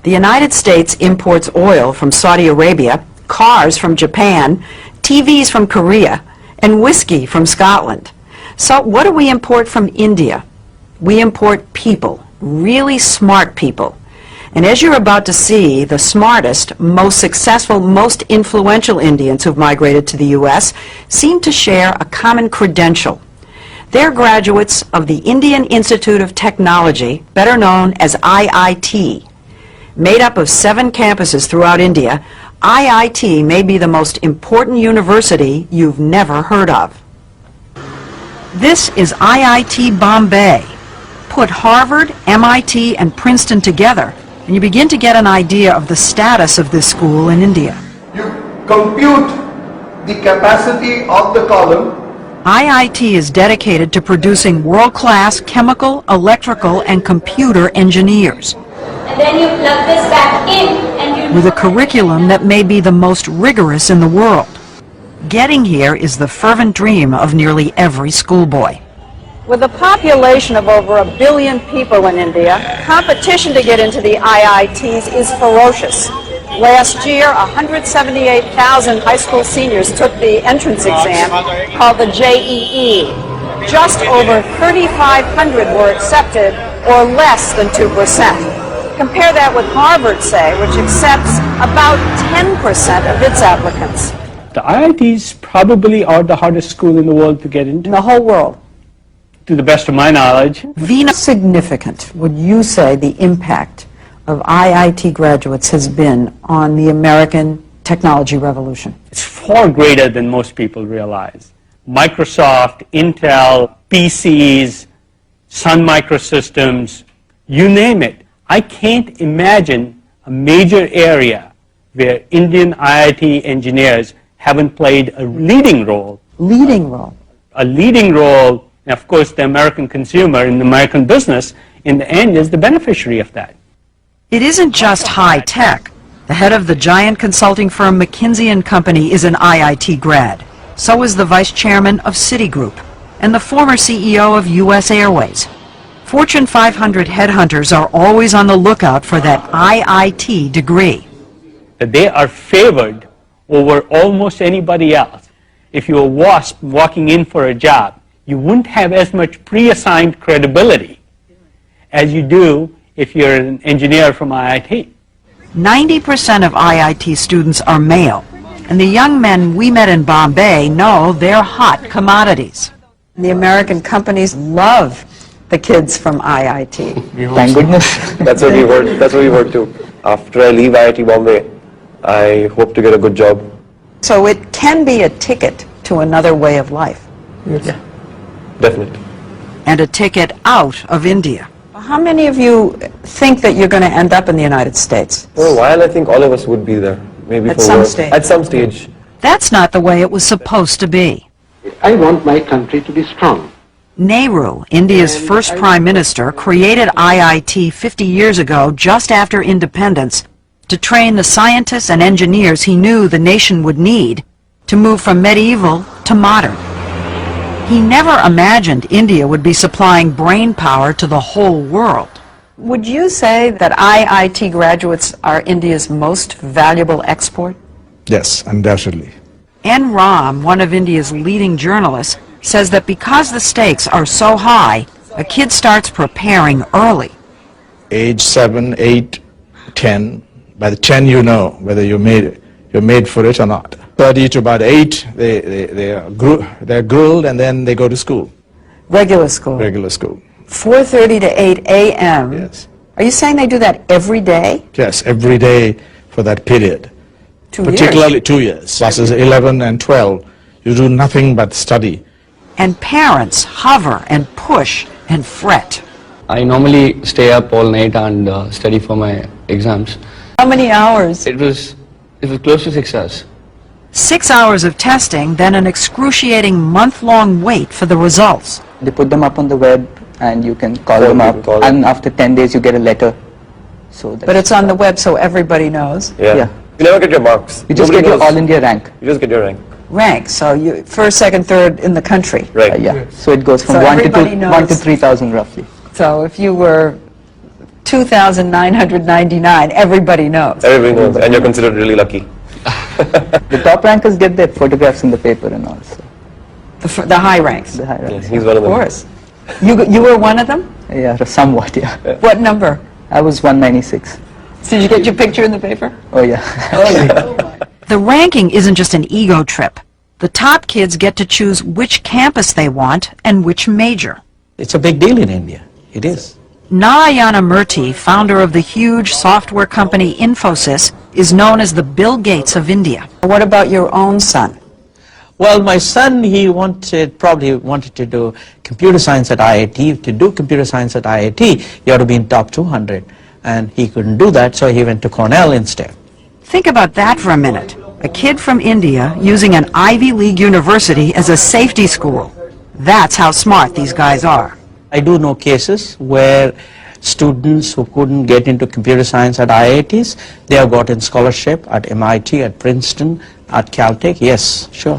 The United States imports oil from Saudi Arabia, cars from Japan, TVs from Korea, and whiskey from Scotland. So what do we import from India? We import people, really smart people. And as you're about to see, the smartest, most successful, most influential Indians who've migrated to the U.S. seem to share a common credential. They're graduates of the Indian Institute of Technology, better known as IIT. Made up of 7 campuses throughout India, IIT may be the most important university you've never heard of. This is IIT Bombay. Put Harvard, MIT, and Princeton together, and you begin to get an idea of the status of this school in India. You compute the capacity of the column. IIT is dedicated to producing world-class chemical, electrical, and computer engineers. And then you plug this back in and you... With a curriculum that may be the most rigorous in the world. Getting here is the fervent dream of nearly every schoolboy. With a population of over 1 billion people in India, competition to get into the IITs is ferocious. Last year, 178,000 high school seniors took the entrance exam called the JEE. Just over 3,500 were accepted, or less than 2%. Compare that with Harvard, say, which accepts about 10% of its applicants. The IITs probably are the hardest school in the world to get into. In the whole world. To the best of my knowledge. Veena, significant would you say the impact of IIT graduates has been on the American technology revolution? It's far greater than most people realize. Microsoft, Intel, PCs, Sun Microsystems, you name it. I can't imagine a major area where Indian IIT engineers haven't played a leading role. Leading role. A leading role, and of course the American consumer in the American business, in the end, is the beneficiary of that. It isn't just high tech. The head of the giant consulting firm McKinsey & Company is an IIT grad. So is the vice chairman of Citigroup and the former CEO of U.S. Airways. Fortune 500 headhunters are always on the lookout for that IIT degree. That they are favored over almost anybody else. If you were walking in for a job, you wouldn't have as much pre-assigned credibility as you do if you're an engineer from IIT. 90% of IIT students are male, and the young men we met in Bombay know they're hot commodities. The American companies love the kids from IIT. Thank goodness. That's what we heard. That's what we heard too. After I leave IIT Bombay, I hope to get a good job. So it can be a ticket to another way of life. Yes. Yeah, definitely. And a ticket out of India. How many of you think that you're going to end up in the United States? For a while, I think all of us would be there. Maybe at for some work. stage. At some stage. That's not the way it was supposed to be. I want my country to be strong. Nehru, India's first prime minister, created IIT 50 years ago, just after independence, to train the scientists and engineers he knew the nation would need to move from medieval to modern. He never imagined India would be supplying brain power to the whole world. Would you say that IIT graduates are India's most valuable export? Yes, undoubtedly. N. Ram, one of India's leading journalists, says that because the stakes are so high, a kid starts preparing early. Age 7, 8, 10. By the 10 you know whether you're made for it or not. 30 to about 8, they're grilled and then they go to school. Regular school? Regular school. 4:30 to 8 a.m.? Yes. Are you saying they do that every day? Yes, every day for that period. 2 years? Particularly 2 years. Classes 11 and 12, you do nothing but study. And parents hover and push and fret. I normally stay up all night and study for my exams. How many hours? It was close to 6 hours. 6 hours of testing, then an excruciating month-long wait for the results. They put them up on the web and you can call them up, and after 10 days you get a letter. But it's on the web so everybody knows. Yeah. You never get your marks. You just get your All India rank. You just get your rank. Rank, so you first, second, third in the country. Right. Yeah. So it goes from So 1 everybody to 3,000 roughly. So if you were 2,999, everybody knows. Everybody knows, and you're considered really lucky. The top rankers get their photographs in the paper and all. So The high ranks. the high Yeah, ranks. he's one of Of them. course. You were one of them? Yeah, somewhat. Yeah. What number? I was 196. Did you get your picture in the paper? Oh yeah. The ranking isn't just an ego trip. The top kids get to choose which campus they want and which major. It's a big deal in India. It is. Narayana Murthy, founder of the huge software company Infosys, is known as the Bill Gates of India. What about your own son? Well, my son, he probably wanted to do computer science at IIT. To do computer science at IIT, you have to be in top 200. And he couldn't do that, so he went to Cornell instead. Think about that for a minute. A kid from India using an Ivy League university as a safety school. That's how smart these guys are. I do know cases where students who couldn't get into computer science at IITs, they have gotten scholarship at MIT, at Princeton, at Caltech. Yes, sure.